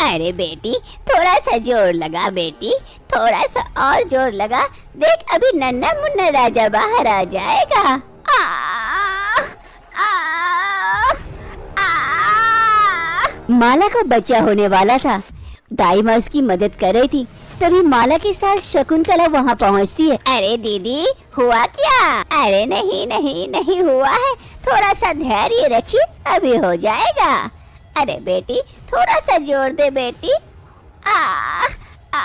अरे बेटी थोड़ा सा जोर लगा बेटी, थोड़ा सा और जोर लगा। देख अभी नन्हा मुन्ना राजा बाहर आ जाएगा। आ, आ, आ। माला को बच्चा होने वाला था। दाई माँ उसकी मदद कर रही थी। तभी माला के साथ शकुंतला वहाँ पहुँचती है। अरे दीदी हुआ क्या? अरे नहीं नहीं नहीं हुआ है, थोड़ा सा धैर्य रखिए, अभी हो जाएगा। अरे बेटी थोड़ा सा जोर दे बेटी। आ, आ,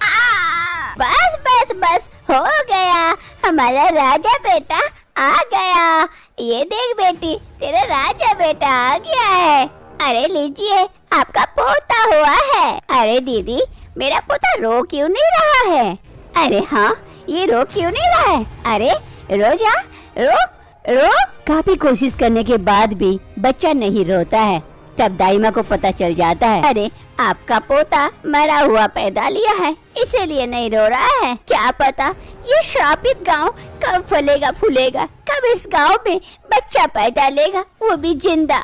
आ। बस बस बस हो गया, हमारा राजा बेटा आ गया। ये देख बेटी तेरा राजा बेटा आ गया है। अरे लीजिए आपका पोता हुआ है। अरे दीदी मेरा पोता रो क्यों नहीं रहा है? अरे हाँ ये रो क्यों नहीं रहा है? अरे रो जा, रो रो। काफी कोशिश करने के बाद भी बच्चा नहीं रोता है। तब दाई माँ को पता चल जाता है, अरे आपका पोता मरा हुआ पैदा लिया है, इसीलिए नहीं रो रहा है। क्या पता ये श्रापित गांव कब फलेगा फूलेगा, कब इस गांव में बच्चा पैदा लेगा, वो भी जिंदा।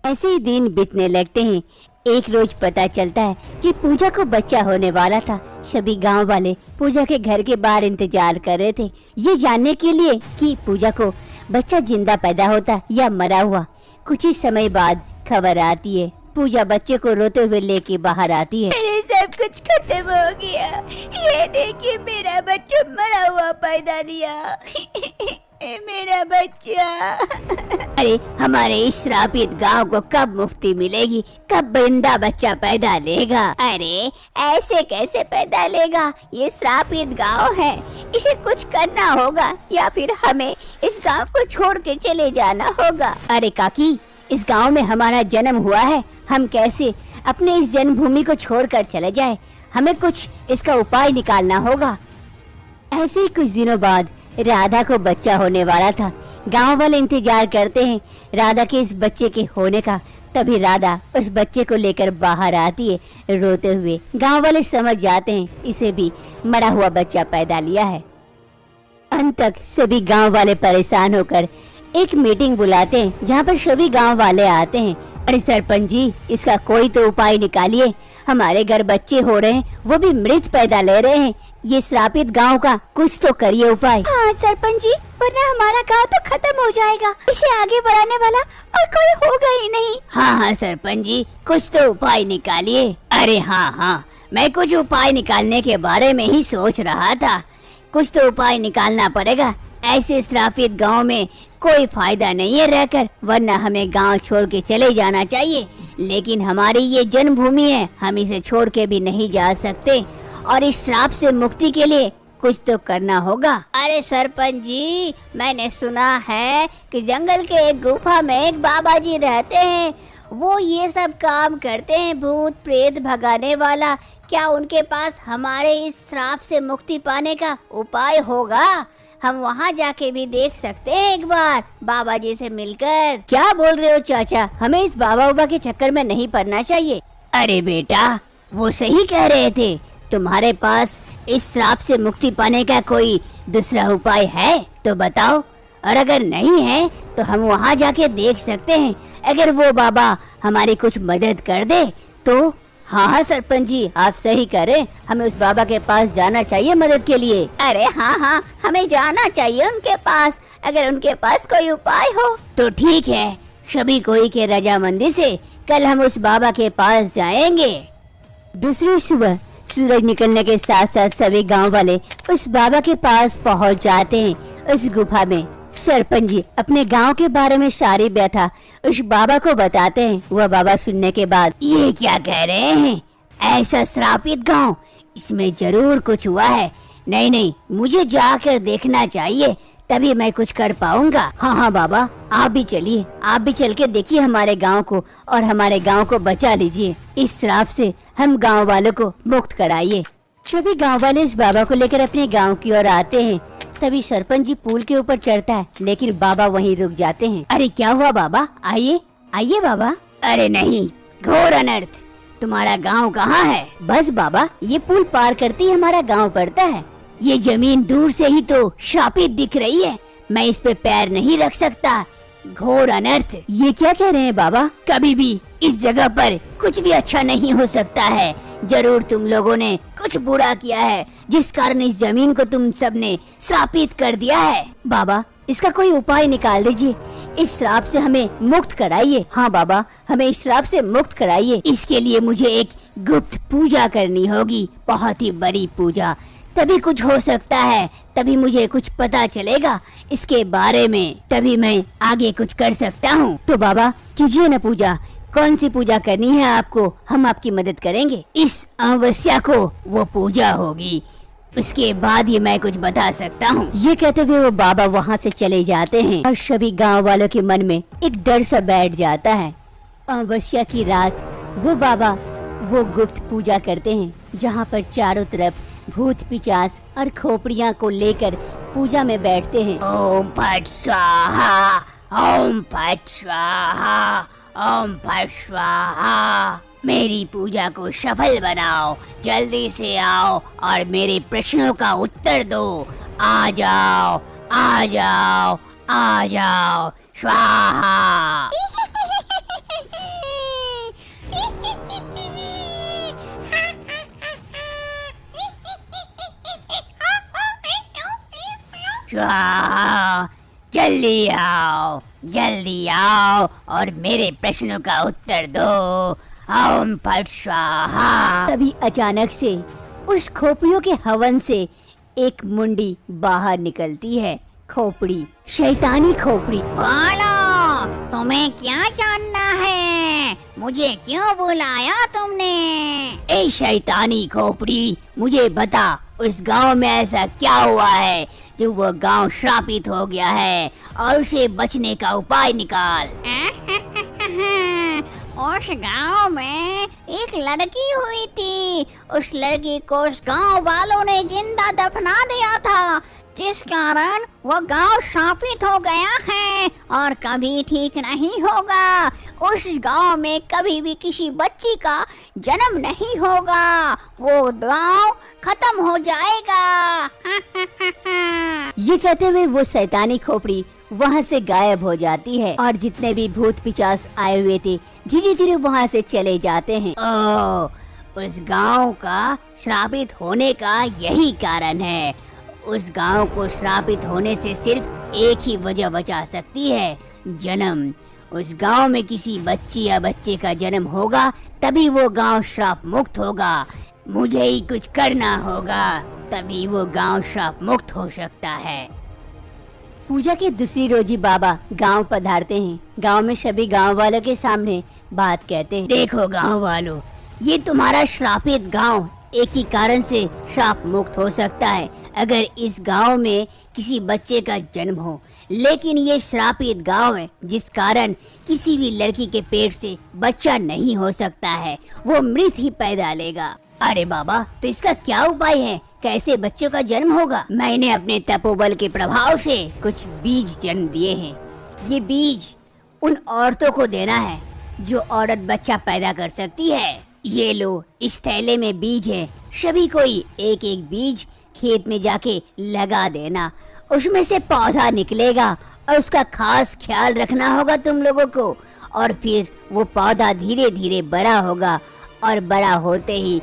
ऐसे ही दिन बीतने लगते हैं। एक रोज पता चलता है कि पूजा को बच्चा होने वाला था। सभी गांव वाले पूजा के घर के बाहर इंतजार कर रहे थे, ये जानने के लिए कि पूजा को बच्चा जिंदा पैदा होता या मरा हुआ। कुछ ही समय बाद खबर आती है, पूजा बच्चे को रोते हुए लेके बाहर आती है। अरे सब कुछ खत्म हो गया, ये देखिए मेरा बच्चा मरा हुआ पैदा लिया। मेरा बच्चा। अरे हमारे इस श्रापित गांव को कब मुक्ति मिलेगी, कब जिंदा बच्चा पैदा लेगा? अरे ऐसे कैसे पैदा लेगा, ये श्रापित गांव है, इसे कुछ करना होगा या फिर हमें इस गांव को छोड़ के चले जाना होगा। अरे काकी इस गांव में हमारा जन्म हुआ है, हम कैसे अपने इस जन्मभूमि को छोड़कर चले जाए, हमें कुछ इसका उपाय निकालना होगा। ऐसे ही कुछ दिनों बाद राधा को बच्चा होने वाला था। गांव वाले इंतजार करते हैं राधा के इस बच्चे के होने का। तभी राधा उस बच्चे को लेकर बाहर आती है रोते हुए। गांव वाले समझ जाते हैं इसे भी मरा हुआ बच्चा पैदा लिया है। अंत तक सभी गांव वाले परेशान होकर एक मीटिंग बुलाते हैं, जहां पर सभी गांव वाले आते हैं। अरे सरपंच जी इसका कोई तो उपाय निकालिए, हमारे घर बच्चे हो रहे हैं, वो भी मृत पैदा ले रहे हैं, ये श्रापित गांव का कुछ तो करिए उपाय। हाँ सरपंच जी, वरना हमारा गांव तो खत्म हो जाएगा, इसे आगे बढ़ाने वाला और कोई होगा ही नहीं। हाँ हाँ सरपंच जी कुछ तो उपाय निकालिए। अरे हाँ मैं कुछ उपाय निकालने के बारे में ही सोच रहा था, कुछ तो उपाय निकालना पड़ेगा। ऐसे श्रापित गांव में कोई फायदा नहीं है रहकर, वरना हमें गांव छोड़ के चले जाना चाहिए। लेकिन हमारी ये जन्मभूमि है, हम इसे छोड़ के भी नहीं जा सकते और इस श्राप से मुक्ति के लिए कुछ तो करना होगा। अरे सरपंच जी मैंने सुना है कि जंगल के एक गुफा में एक बाबा जी रहते हैं, वो ये सब काम करते हैं, भूत प्रेत भगाने वाला। क्या उनके पास हमारे इस श्राप से मुक्ति पाने का उपाय होगा? हम वहाँ जाके भी देख सकते हैं एक बार बाबा जी से मिलकर। क्या बोल रहे हो चाचा, हमें इस बाबा उबा के चक्कर में नहीं पड़ना चाहिए। अरे बेटा वो सही कह रहे थे, तुम्हारे पास इस श्राप से मुक्ति पाने का कोई दूसरा उपाय है तो बताओ, और अगर नहीं है तो हम वहाँ जाके देख सकते हैं, अगर वो बाबा हमारी कुछ मदद कर दे तो। हाँ सरपंच जी आप सही करें, हमें उस बाबा के पास जाना चाहिए मदद के लिए। अरे हाँ हमें जाना चाहिए उनके पास, अगर उनके पास कोई उपाय हो तो ठीक है। सभी कोई के रजामंदी से कल हम उस बाबा के पास जाएंगे। दूसरी सुबह सूरज निकलने के साथ साथ सभी गांव वाले उस बाबा के पास पहुंच जाते हैं। उस गुफा में सरपंच जी अपने गांव के बारे में सारी व्यथा उस बाबा को बताते हैं। वह बाबा सुनने के बाद, ये क्या कह रहे हैं, ऐसा श्रापित गांव, इसमें जरूर कुछ हुआ है। नहीं मुझे जाकर देखना चाहिए, तभी मैं कुछ कर पाऊंगा। हाँ बाबा आप भी चलिए, आप भी चल के देखिए हमारे गांव को और हमारे गांव को बचा लीजिए, इस श्राप से हम गांव वालों को मुक्त कराइए। सभी गांव वाले इस बाबा को लेकर अपने गांव की ओर आते हैं। तभी सरपंच जी पुल के ऊपर चढ़ता है, लेकिन बाबा वहीं रुक जाते हैं। अरे क्या हुआ बाबा, आइए बाबा। अरे नहीं, घोर अनर्थ, तुम्हारा गांव कहाँ है? बस बाबा ये पुल पार करते ही हमारा गांव पड़ता है। ये जमीन दूर से ही तो शापित दिख रही है, मैं इस पे पैर नहीं रख सकता, घोर अनर्थ। ये क्या कह रहे हैं बाबा? कभी भी इस जगह पर कुछ भी अच्छा नहीं हो सकता है। जरूर तुम लोगों ने कुछ बुरा किया है, जिस कारण इस जमीन को तुम सबने श्रापित कर दिया है। बाबा, इसका कोई उपाय निकाल दीजिए, इस श्राप से हमें मुक्त कराइए। हाँ बाबा, हमें इस श्राप से मुक्त कराइए। इसके लिए मुझे एक गुप्त पूजा करनी होगी, बहुत ही बड़ी पूजा, तभी कुछ हो सकता है, तभी मुझे कुछ पता चलेगा इसके बारे में, तभी मैं आगे कुछ कर सकता हूँ। तो बाबा कीजिए न पूजा, कौन सी पूजा करनी है आपको, हम आपकी मदद करेंगे। इस अमावस्या को वो पूजा होगी, उसके बाद ही मैं कुछ बता सकता हूँ। ये कहते हुए वो बाबा वहाँ से चले जाते हैं और सभी गांव वालों के मन में एक डर सा बैठ जाता है। अमावस्या की रात वो बाबा वो गुप्त पूजा करते हैं, जहाँ पर चारों तरफ भूत पिचास और खोपड़ियाँ को लेकर पूजा में बैठते हैं। ओम फट स्वाहा, ओम फट स्वाहा, ओम फट स्वाहा। मेरी पूजा को सफल बनाओ, जल्दी से आओ और मेरे प्रश्नों का उत्तर दो। आ जाओ, आ जाओ, आ जाओ, स्वाहा। स्वाहा, जल्दी आओ, जल्दी आओ और मेरे प्रश्नों का उत्तर दो। ओम फट स्वाहा। तभी अचानक से उस खोपड़ियों के हवन से एक मुंडी बाहर निकलती है। खोपड़ी, शैतानी खोपड़ी। बोलो, तुम्हें क्या जानना है? मुझे क्यों बुलाया तुमने? ए शैतानी खोपड़ी, मुझे बता, उस गांव में ऐसा क्या हुआ है जो वो गांव श्रापित हो गया है, और उसे बचने का उपाय निकाल। उस गांव में एक लड़की हुई थी, उस लड़की को उस गांव वालों ने जिंदा दफना दिया था, जिस कारण वो गांव श्रापित हो गया है और कभी ठीक नहीं होगा। उस गांव में कभी भी किसी बच्ची का जन्म नहीं होगा, वो गांव खत्म हो जाएगा। ये कहते हुए वो शैतानी खोपड़ी वहाँ से गायब हो जाती है और जितने भी भूत पिचास आए हुए थे धीरे धीरे वहाँ से चले जाते हैं। उस गांव का श्रापित होने का यही कारण है। उस गांव को श्रापित होने से सिर्फ एक ही वजह बचा सकती है, जन्म। उस गांव में किसी बच्ची या बच्चे का जन्म होगा, तभी वो गांव श्राप मुक्त होगा। मुझे ही कुछ करना होगा, तभी वो गांव श्राप मुक्त हो सकता है। पूजा के दूसरी रोज ही बाबा गांव पधारते हैं। गांव में सभी गांव वालों के सामने बात कहते हैं। देखो गांव वालों, ये तुम्हारा श्रापित गांव एक ही कारण से श्राप मुक्त हो सकता है, अगर इस गांव में किसी बच्चे का जन्म हो। लेकिन ये श्रापित गांव है, जिस कारण किसी भी लड़की के पेट से बच्चा नहीं हो सकता है, वो मृत ही पैदा लेगा। अरे बाबा, तो इसका क्या उपाय है? कैसे बच्चों का जन्म होगा? मैंने अपने तपोबल के प्रभाव से कुछ बीज जन्म दिए हैं। ये बीज उन औरतों को देना है जो औरत बच्चा पैदा कर सकती है। ये लो, इस थैले में बीज है, सभी कोई एक एक बीज खेत में जाके लगा देना। उसमें से पौधा निकलेगा और उसका खास ख्याल रखना होगा तुम लोगों को, और फिर वो पौधा धीरे धीरे बड़ा होगा और बड़ा होते ही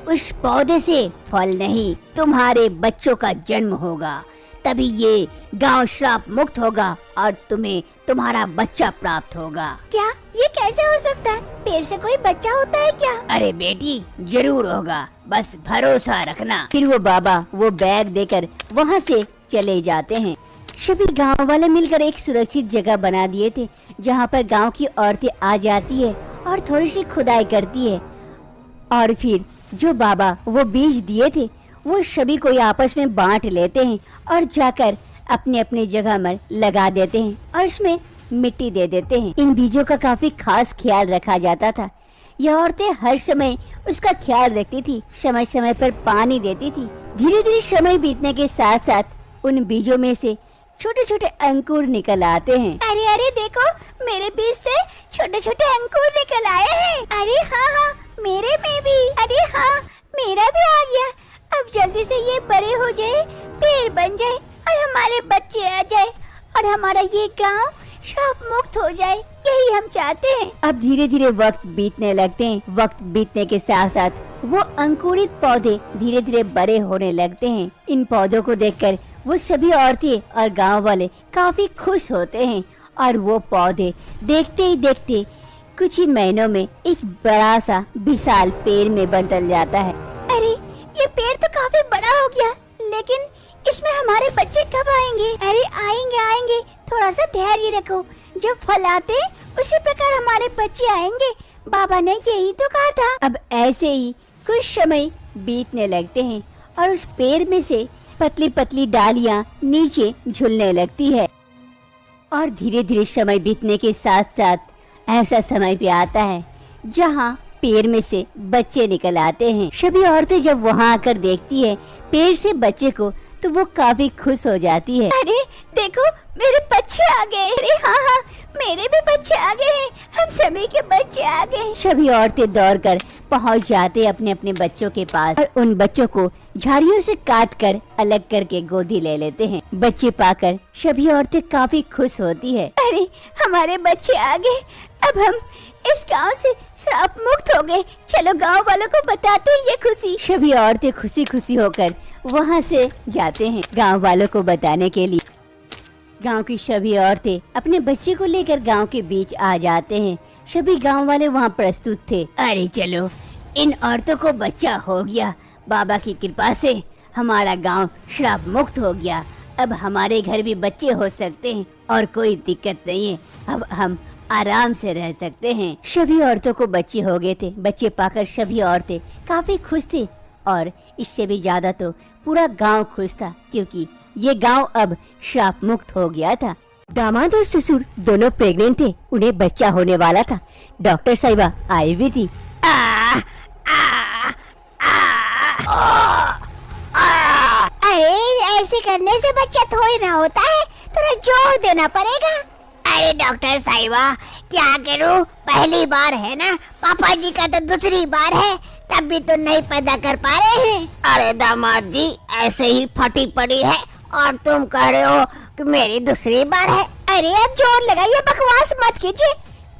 उस पौधे से फल नहीं, तुम्हारे बच्चों का जन्म होगा। तभी ये गांव श्राप मुक्त होगा और तुम्हें तुम्हारा बच्चा प्राप्त होगा। क्या ये कैसे हो सकता है? पेड़ से कोई बच्चा होता है क्या? अरे बेटी, जरूर होगा, बस भरोसा रखना। फिर वो बाबा वो बैग देकर वहाँ से चले जाते हैं। सभी गांव वाले मिलकर एक सुरक्षित जगह बना दिए थे, जहाँ पर गांव की औरतें आ जाती है और थोड़ी सी खुदाई करती है, और फिर जो बाबा वो बीज दिए थे वो सभी कोई आपस में बांट लेते हैं और जाकर अपने अपने जगह में लगा देते हैं और उसमें मिट्टी दे देते हैं। इन बीजों का काफी खास ख्याल रखा जाता था। यह औरतें हर समय उसका ख्याल रखती थी, समय समय पर पानी देती थी। धीरे धीरे समय बीतने के साथ साथ उन बीजों में से छोटे छोटे अंकुर निकल आते हैं। अरे अरे देखो, मेरे बीज से छोटे छोटे अंकुर निकल आए हैं। अरे हाँ हाँ, मेरे में भी। अरे हाँ, मेरा भी आ गया। अब जल्दी से ये बड़े हो जाए, पेड़ बन जाए और हमारे बच्चे आ जाए और हमारा ये गांव श्राप मुक्त हो जाए, यही हम चाहते हैं। अब धीरे धीरे वक्त बीतने लगते हैं। वक्त बीतने के साथ साथ वो अंकुरित पौधे धीरे धीरे बड़े होने लगते हैं। इन पौधों को देखकर वो सभी औरतें और गांव वाले काफी खुश होते हैं और वो पौधे देखते ही देखते कुछ ही महीनों में एक बड़ा सा विशाल पेड़ में बदल जाता है। अरे ये पेड़ तो काफी बड़ा हो गया, लेकिन इसमें हमारे बच्चे कब आएंगे? अरे आएंगे आएंगे, थोड़ा सा धैर्य रखो। जब फल आते उसी प्रकार हमारे बच्चे आएंगे, बाबा ने यही तो कहा था। अब ऐसे ही कुछ समय बीतने लगते हैं और उस पेड़ में से पतली पतली डालियां नीचे झूलने लगती है। और धीरे धीरे समय बीतने के साथ साथ ऐसा समय भी आता है जहां पेड़ में से बच्चे निकल आते हैं। सभी औरतें जब वहां आकर देखती है पेड़ से बच्चे को, तो वो काफी खुश हो जाती है। अरे देखो मेरे बच्चे आ गए। अरे हाँ, मेरे भी बच्चे आ गए हैं, हम सभी के बच्चे आ गए। सभी औरतें दौड़कर पहुंच जाते अपने अपने बच्चों के पास और उन बच्चों को झाड़ियों से काटकर अलग करके गोदी ले लेते हैं। बच्चे पाकर सभी औरतें काफी खुश होती है। अरे हमारे बच्चे आ गए, अब हम इस गांव से श्राप मुक्त हो गए। चलो गांव वालों को बताते हैं ये खुशी। सभी औरतें खुशी खुशी होकर वहां से जाते हैं गांव वालों को बताने के लिए। गांव की सभी औरतें अपने बच्चे को लेकर गांव के बीच आ जाते हैं। सभी गांव वाले वहां प्रस्तुत थे। अरे चलो, इन औरतों को बच्चा हो गया, बाबा की कृपा से हमारा गांव श्राप मुक्त हो गया। अब हमारे घर भी बच्चे हो सकते हैं और कोई दिक्कत नहीं है, अब हम आराम से रह सकते हैं। सभी औरतों को बच्चे हो गए थे। बच्चे पाकर सभी औरतें काफी खुश थी और इससे भी ज्यादा तो पूरा गांव खुश था, क्योंकि ये गांव अब श्राप मुक्त हो गया था। दामाद और ससुर दोनों प्रेग्नेंट थे, उन्हें बच्चा होने वाला था। डॉक्टर साहिबा आई हुई थी। अरे ऐसे करने से बच्चा थोड़ी ना होता है, थोड़ा जोर देना पड़ेगा। अरे डॉक्टर साहिबा क्या करूं, पहली बार है ना, पापा जी का तो दूसरी बार है, तब भी तो नहीं पैदा कर पा रहे हैं। अरे दामाद जी ऐसे ही फटी पड़ी है और तुम कह रहे हो कि मेरी दूसरी बार है। अरे अब जोर लगाइए, बकवास मत कीजिए,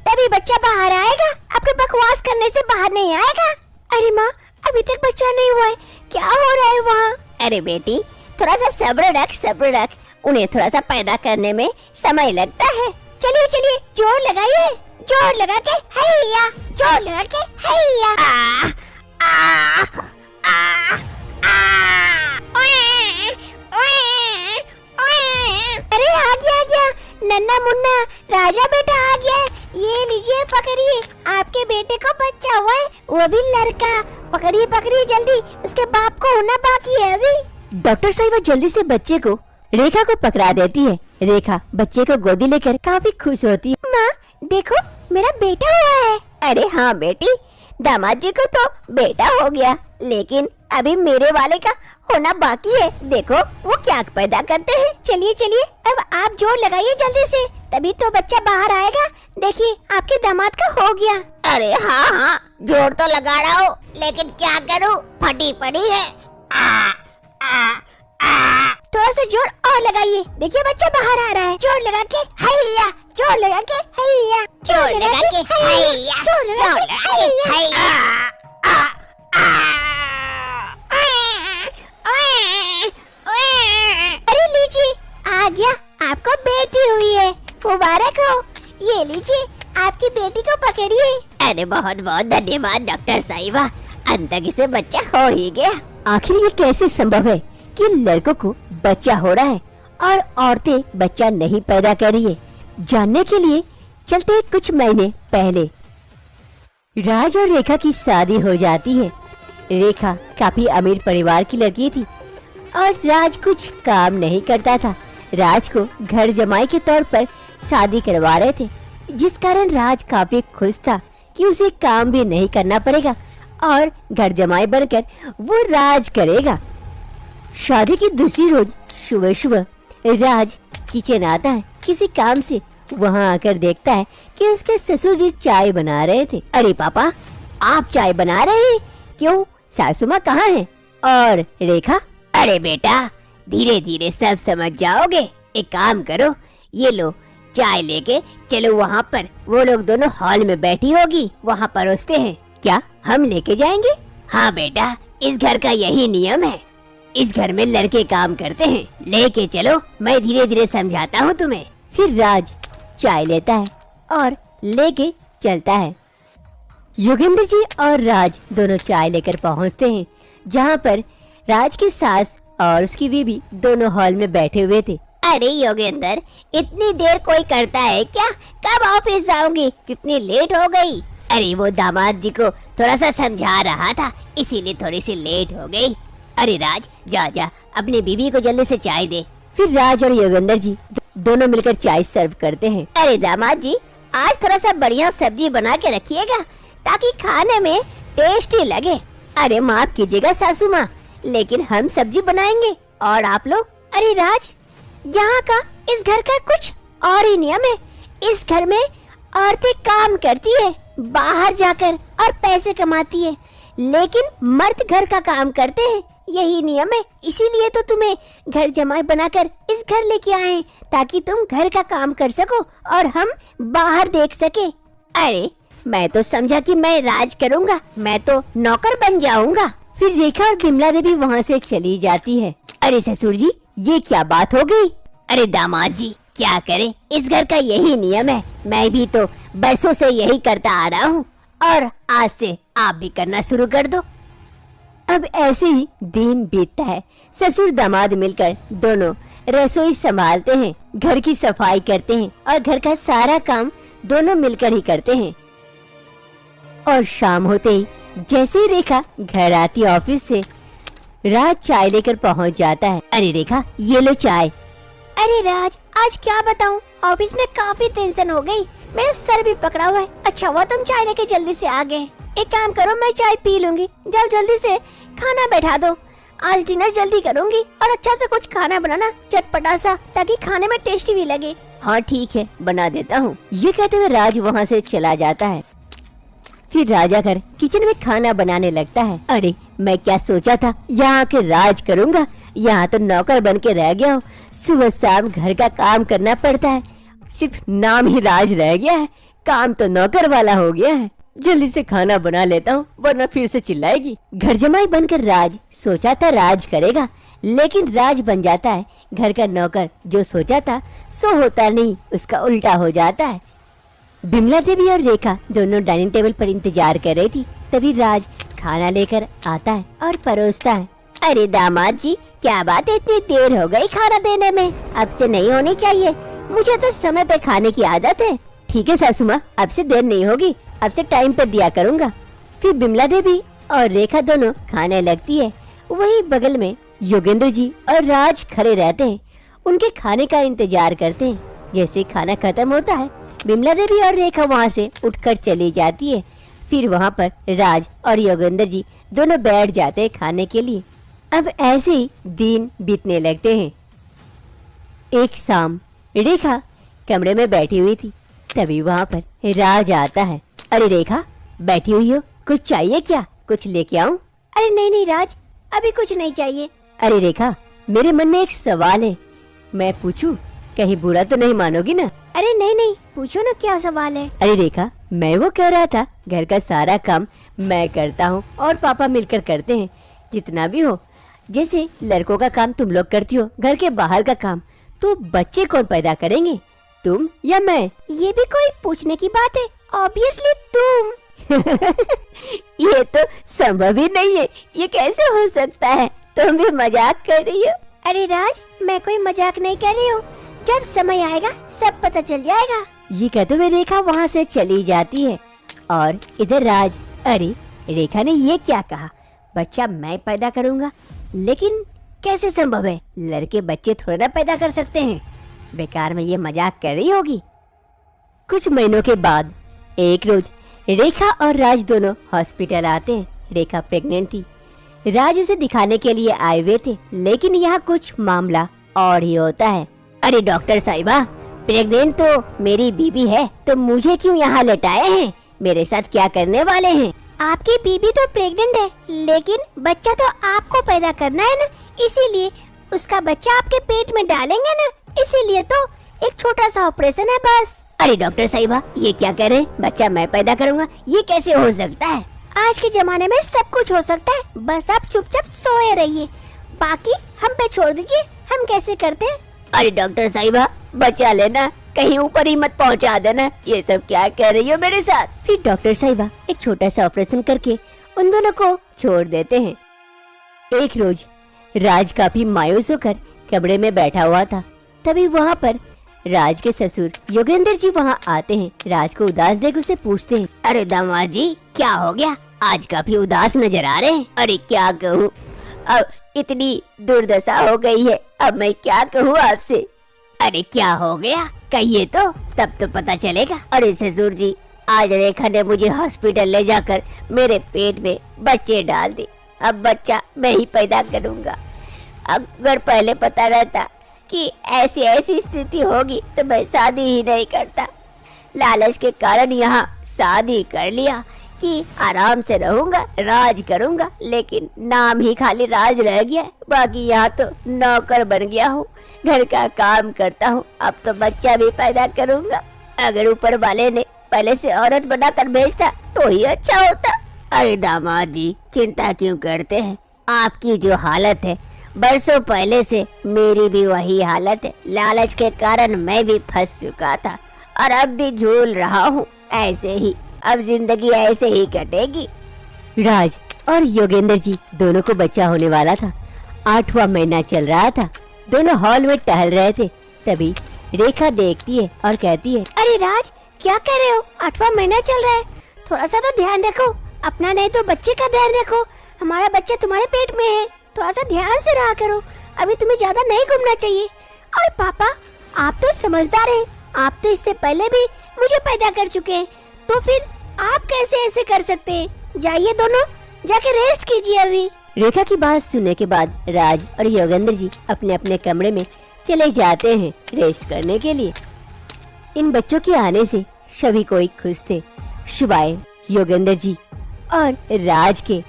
तभी बच्चा बाहर आएगा। आपके बकवास करने से बाहर नहीं आएगा। अरे माँ अभी तक बच्चा नहीं हुआ है, क्या हो रहा है वहाँ? अरे बेटी थोड़ा सा सब्र रख, सब्र रख, उन्हें थोड़ा सा पैदा करने में समय लगता है। चलिए चलिए जोर लगाइए, जोर लगा के हैया, जोर लगा के हैया। अरे आ गया नन्ना मुन्ना राजा बेटा आ गया। ये लीजिए पकड़िए, आपके बेटे को बच्चा हुआ है, वो भी लड़का। पकड़िए पकड़िए जल्दी, उसके बाप को होना बाकी है अभी। डॉक्टर साहिबा जल्दी से बच्चे को रेखा को पकड़ा देती है। रेखा बच्चे को गोदी लेकर काफी खुश होती है। माँ देखो मेरा बेटा हुआ है। अरे हाँ बेटी, दामाद जी को तो बेटा हो गया, लेकिन अभी मेरे वाले का होना बाकी है। देखो वो क्या पैदा करते हैं। चलिए चलिए अब आप जोर लगाइए जल्दी से, तभी तो बच्चा बाहर आएगा। देखिए आपके दामाद का हो गया। अरे हाँ हाँ जोर तो लगा रहा हूँ, लेकिन क्या करूँ, फटी पड़ी है। थोड़ा सा जोर और लगाइए, देखिए बच्चा बाहर आ रहा है। जोर लगा के हैया, जोर लगा के हैया, जोर लगा के हैया, जोर लगा के हैया। अरे लीजिए आ गया, आपको बेटी हुई है, मुबारक हो। ये लीजिए आपकी बेटी को पकड़िए। अरे बहुत बहुत धन्यवाद डॉक्टर साहिबा, अंत तक इसे बच्चा हो ही गया। आखिर ये कैसे संभव है कि लड़कों को बच्चा हो रहा है और औरतें बच्चा नहीं पैदा कर रही है? जानने के लिए चलते हैं कुछ महीने पहले। राज और रेखा की शादी हो जाती है। रेखा काफी अमीर परिवार की लड़की थी और राज कुछ काम नहीं करता था। राज को घर जमाई के तौर पर शादी करवा रहे थे, जिस कारण राज काफी खुश था कि उसे काम भी नहीं करना पड़ेगा और घर जमाई बनकर वो राज करेगा। शादी की दूसरी रोज सुबह सुबह राज किचन आता है किसी काम से। वहाँ आकर देखता है कि उसके ससुर जी चाय बना रहे थे। अरे पापा आप चाय बना रहे हैं, क्यों सासू माँ कहाँ है? और रेखा? अरे बेटा धीरे धीरे सब समझ जाओगे, एक काम करो, ये लो चाय लेके चलो वहाँ पर, वो लोग दोनों हॉल में बैठी होगी, वहाँ परोसते हैं। क्या हम लेके जाएंगे? हाँ बेटा, इस घर का यही नियम है। इस घर में लड़के काम करते हैं। लेके चलो, मैं धीरे धीरे समझाता हूँ तुम्हें। फिर राज चाय लेता है और लेके चलता है। योगेंद्र जी और राज दोनों चाय लेकर पहुँचते हैं, जहाँ पर राज की सास और उसकी बीवी दोनों हॉल में बैठे हुए थे। अरे योगेंद्र, इतनी देर कोई करता है क्या? कब ऑफिस जाओगी? कितनी लेट हो गई? अरे वो दामाद जी को थोड़ा सा समझा रहा था, इसीलिए थोड़ी सी लेट हो गई। अरे राज, जा जा अपनी बीवी को जल्दी से चाय दे। फिर राज और योगेंद्र जी दोनों मिलकर चाय सर्व करते हैं। अरे दामाद जी, आज थोड़ा सा बढ़िया सब्जी बना के रखिएगा ताकि खाने में टेस्टी लगे। अरे माफ कीजिएगा सासू माँ, लेकिन हम सब्जी बनाएंगे और आप लोग। अरे राज, यहाँ का इस घर का कुछ और ही नियम है। इस घर में औरतें काम करती है बाहर जाकर और पैसे कमाती है, लेकिन मर्द घर का काम करते हैं, यही नियम है। इसीलिए तो तुम्हें घर जमाई बनाकर इस घर लेके आए हैं, ताकि तुम घर का काम कर सको और हम बाहर देख सके। अरे मैं तो समझा कि मैं राज करूँगा, मैं तो नौकर बन जाऊंगा। फिर रेखा और बिमला देवी वहाँ से चली जाती है। अरे ससुर जी, ये क्या बात हो गई? अरे दामाद जी, क्या करें, इस घर का यही नियम है। मैं भी तो बरसों से यही करता आ रहा हूँ और आज से आप भी करना शुरू कर दो। अब ऐसे ही दिन बीतता है। ससुर दामाद मिलकर दोनों रसोई संभालते हैं, घर की सफाई करते हैं और घर का सारा काम दोनों मिलकर ही करते हैं। और शाम होते ही जैसे ही रेखा घर आती ऑफिस से, राज चाय लेकर पहुंच जाता है। अरे रेखा, ये लो चाय। अरे राज, आज क्या बताऊं, ऑफिस में काफी टेंशन हो गई, मेरा सर भी पकड़ा हुआ है। अच्छा हुआ तुम चाय लेके जल्दी से आ गए। एक काम करो, मैं चाय पी लूंगी, जाओ जल्दी से खाना बैठा दो। आज डिनर जल्दी करूंगी और अच्छा से कुछ खाना बनाना, चटपटा सा, ताकि खाने में टेस्टी भी लगे। हाँ ठीक है, बना देता हूँ। ये कहते हुए राज वहाँ से चला जाता है। फिर राजा घर किचन में खाना बनाने लगता है। अरे मैं क्या सोचा था, यहाँ के राज करूँगा, यहाँ तो नौकर बन के रह गया हूँ। सुबह शाम घर का काम करना पड़ता है, सिर्फ नाम ही राज रह गया है, काम तो नौकर वाला हो गया है। जल्दी से खाना बना लेता हूँ, वरना फिर से चिल्लाएगी। घर जमाई बनकर राज सोचा था राज करेगा, लेकिन राज बन जाता है घर का नौकर। जो सोचा था सो होता नहीं, उसका उल्टा हो जाता है। बिमला देवी और रेखा दोनों डाइनिंग टेबल पर इंतजार कर रही थी। तभी राज खाना लेकर आता है और परोसता है। अरे दामाद जी, क्या बात है, इतनी देर हो गई खाना देने में? अब से नहीं होनी चाहिए, मुझे तो समय पे खाने की आदत है। ठीक है सासू माँ, अब से देर नहीं होगी, अब से टाइम पे दिया करूँगा। फिर बिमला देवी और रेखा दोनों खाने लगती है। वही बगल में योगेंद्र जी और राज खड़े रहते हैं, उनके खाने का इंतजार करते हैं। जैसे खाना खत्म होता है, बिमला देवी और रेखा वहाँ से उठकर चली जाती है। फिर वहाँ पर राज और योगेंद्र जी दोनों बैठ जाते हैं खाने के लिए। अब ऐसे ही दिन बीतने लगते हैं। एक शाम रेखा कमरे में बैठी हुई थी, तभी वहाँ पर राज आता है। अरे रेखा, बैठी हुई हो, कुछ चाहिए क्या? कुछ लेके आऊं? अरे नहीं नहीं राज, अभी कुछ नहीं चाहिए। अरे रेखा, मेरे मन में एक सवाल है, मैं पूछूं? कहीं बुरा तो नहीं मानोगी ना? अरे नहीं नहीं, पूछो ना, क्या सवाल है? अरे रेखा, मैं वो कह रहा था, घर का सारा काम मैं करता हूँ और पापा मिलकर करते हैं, जितना भी हो। जैसे लड़कों का काम तुम लोग करती हो, घर के बाहर का काम, तो बच्चे कौन पैदा करेंगे, तुम या मैं? ये भी कोई पूछने की बात है? ऑब्वियसली तुम। ये तो संभव ही नहीं है, ये कैसे हो सकता है? तुम भी मजाक कर रही हो? अरे राज, मैं कोई मजाक नहीं कर रही हूँ, जब समय आएगा सब पता चल जाएगा। ये कहते हुए रेखा वहाँ से चली जाती है और इधर राज। अरे रेखा ने ये क्या कहा, बच्चा मैं पैदा करूँगा? लेकिन कैसे संभव है, लड़के बच्चे थोड़ा ना पैदा कर सकते हैं, बेकार में ये मजाक कर रही होगी। कुछ महीनों के बाद एक रोज रेखा और राज दोनों हॉस्पिटल आते हैं। रेखा प्रेग्नेंट थी, राज उसे दिखाने के लिए आए हुए थे, लेकिन यहाँ कुछ मामला और ही होता है। अरे डॉक्टर साहिबा, प्रेग्नेंट तो मेरी बीबी है, तो मुझे क्यों यहाँ लटाए हैं? मेरे साथ क्या करने वाले हैं? आपकी बीबी तो प्रेग्नेंट है, लेकिन बच्चा तो आपको पैदा करना है ना, इसीलिए उसका बच्चा आपके पेट में डालेंगे ना, इसीलिए तो एक छोटा सा ऑपरेशन है बस। अरे डॉक्टर साहिबा, ये क्या कह रहे हैं? बच्चा मैं पैदा करूँगा, ये कैसे हो सकता है? आज के जमाने में सब कुछ हो सकता है, बस आप चुपचाप सोए रहिए, बाकी हम पे छोड़ दीजिए, हम कैसे करते हैं। अरे डॉक्टर साहिबा, बचा लेना, कहीं ऊपर ही मत पहुंचा देना। ये सब क्या कह रही हो मेरे साथ? फिर डॉक्टर साहिबा एक छोटा सा ऑपरेशन करके उन दोनों को छोड़ देते हैं। एक रोज राज काफी मायूस होकर कमरे में बैठा हुआ था। तभी वहाँ पर राज के ससुर योगेंद्र जी वहाँ आते हैं। राज को उदास देख उसे पूछते हैं, अरे दामाद जी क्या हो गया? आज काफी उदास नजर आ रहे हैं। अरे क्या कहूँ, अब इतनी दुर्दशा हो गई है, अब मैं क्या कहूँ आपसे। अरे क्या हो गया, कहिए तो, तब तो पता चलेगा। अरे ससुर जी, आज रेखा ने मुझे हॉस्पिटल ले जाकर मेरे पेट में बच्चे डाल दिए। अब बच्चा मैं ही पैदा करूँगा। अगर पहले पता रहता कि ऐसी स्थिति होगी तो मैं शादी ही नहीं करता। लालच के कारण यहाँ शादी कर लिया कि आराम से रहूंगा, राज करूंगा, लेकिन नाम ही खाली राज रह गया, बाकी यहाँ तो नौकर बन गया हूँ, घर का काम करता हूँ। अब तो बच्चा भी पैदा करूंगा। अगर ऊपर वाले ने पहले से औरत बनाकर भेजता तो ही अच्छा होता। अरे दामाद जी, चिंता क्यों करते हैं? आपकी जो हालत है बरसों पहले से मेरी भी वही हालत है। लालच के कारण मैं भी फंस चुका था और अब भी झूल रहा हूँ ऐसे ही। अब जिंदगी ऐसे ही कटेगी। राज और योगेंद्र जी दोनों को बच्चा होने वाला था। 8वां महीना चल रहा था। दोनों हॉल में टहल रहे थे। तभी रेखा देखती है और कहती है, अरे राज क्या कह रहे हो? 8वां महीना चल रहा है, थोड़ा सा तो ध्यान रखो अपना, नहीं तो बच्चे का ध्यान रखो। हमारा बच्चा तुम्हारे पेट में है, थोड़ा सा ध्यान से रहा करो। अभी तुम्हें ज्यादा नहीं घूमना चाहिए। और पापा, आप तो समझदार हैं, आप तो इससे पहले भी मुझे पैदा कर चुके हैं, तो फिर आप कैसे ऐसे कर सकते हैं? जाइए दोनों, जाके रेस्ट कीजिए अभी। रेखा की बात सुनने के बाद राज और योगेंद्र जी अपने अपने कमरे में चले जाते हैं रेस्ट करने के लिए। इन बच्चों के आने से सभी कोई खुश थे, शिवाय योगेंद्र जी और राज के,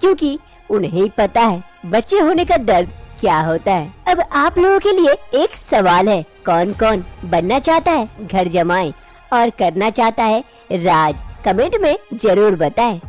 क्योंकि उन्हें पता है बच्चे होने का दर्द क्या होता है। अब आप लोगों के लिए एक सवाल है, कौन कौन बनना चाहता है घर जमाई और करना चाहता है राज? कमेंट में जरूर बताएं।